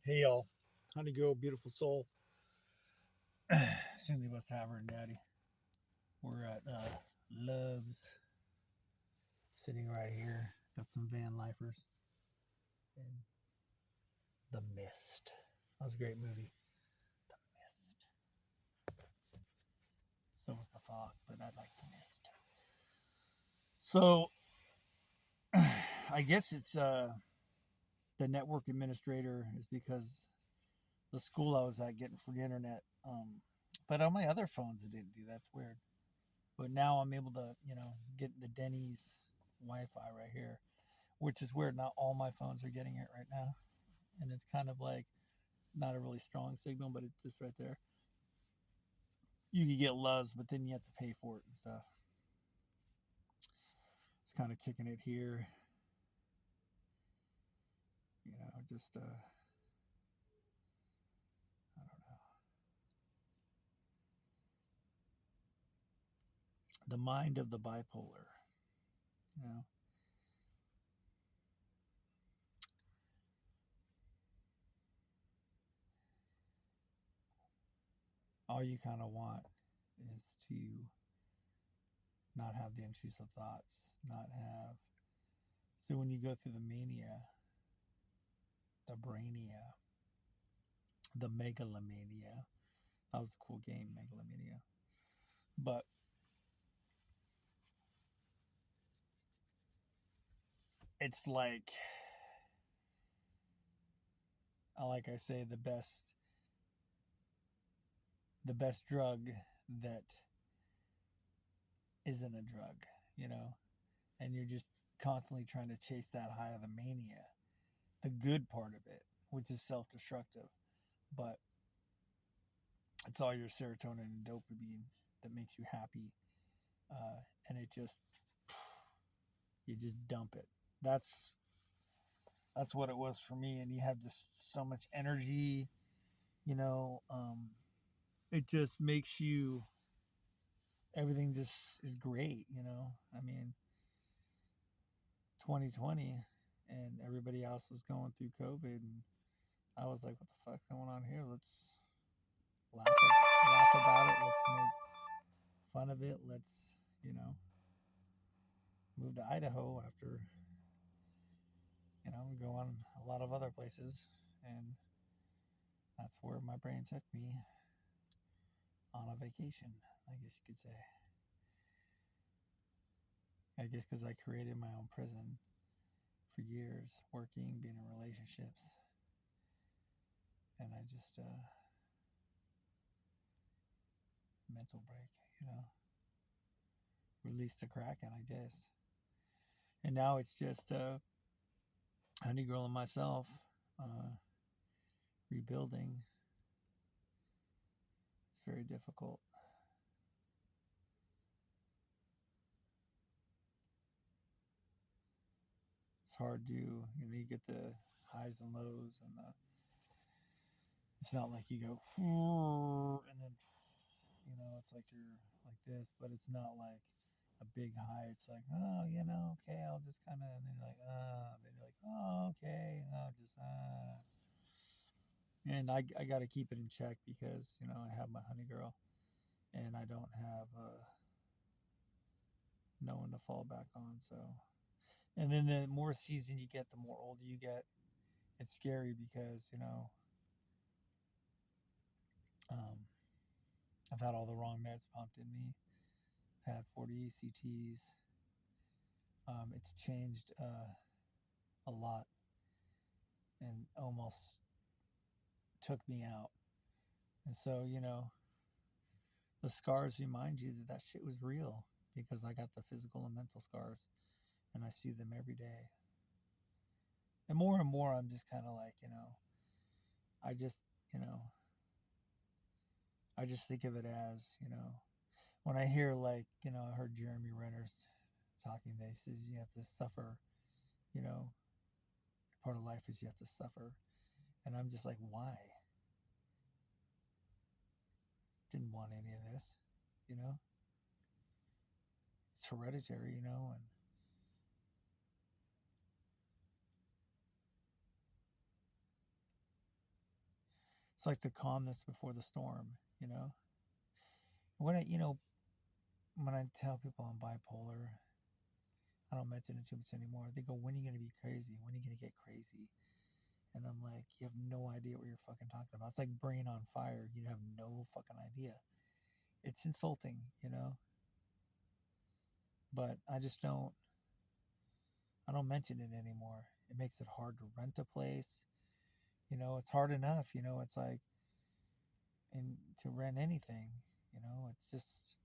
Hey y'all, honey girl, beautiful soul. Cindy West Haver and Daddy. We're at Love's, sitting right here. Got some van lifers and The Mist. That was a great movie. The Mist. So was The Fog, but I like The Mist. So I guess it's the network administrator is because the school I was at getting free internet. But on my other phones it didn't do. That's weird. But now I'm able to, get the Denny's Wi-Fi right here, which is weird. Not all my phones are getting it right now, and it's kind of like not a really strong signal, but it's just right there. You can get Luz, but then you have to pay for it and stuff. It's kind of kicking it here, just I don't know. The mind of the bipolar, you know. All you kind of want is to not have the intrusive thoughts, not have. So when you go through the mania, the brainia, the megalomania, that was a cool game, megalomania. But it's like I say, the best drug that isn't a drug, you know, and you're just constantly trying to chase that high of the mania, the good part of it, which is self-destructive, but it's all your serotonin and dopamine that makes you happy, and you just dump it. That's what it was for me, and you have just so much energy, you know. It just makes you everything just is great, you know. I mean, 2020 and everybody else was going through COVID, and I was like, what the fuck's going on here? Let's laugh about it. Let's make fun of it. Let's, move to Idaho after, go on a lot of other places. And that's where my brain took me on a vacation, I guess you could say. I guess because I created my own prison for years, working, being in relationships. And I just, mental break, released the Kraken, I guess. And now it's just Honey Girl and myself rebuilding. It's very difficult. It's hard to, you get the highs and lows, and it's not like you go, and then, it's like you're like this, but it's not like a big high. It's like, oh, okay, I'll just kind of, and then you're like, then you're like, oh, okay, just, and I got to keep it in check because, I have my honey girl and I don't have no one to fall back on. So, and then the more seasoned you get, the more older you get. It's scary because, um, I've had all the wrong meds pumped in me. I've had 40 ECTs. It's changed a lot and almost took me out. And so, the scars remind you that that shit was real because I got the physical and mental scars and I see them every day. And more, I'm just kind of like, I just, you know, I just think of it as, when I hear like, I heard Jeremy Renner talking, they says you have to suffer, you know, part of life is you have to suffer. And I'm just like, why? Didn't want any of this, you know? It's hereditary, and It's like the calmness before the storm, you know? When I, when I tell people I'm bipolar, I don't mention it too much anymore. They go, when are you going to be crazy? When are you going to get crazy? And I'm like, you have no idea what you're fucking talking about. It's like brain on fire. You have no fucking idea. It's insulting, but I don't mention it anymore. It makes it hard to rent a place. It's hard enough, it's like, and to rent anything, it's just,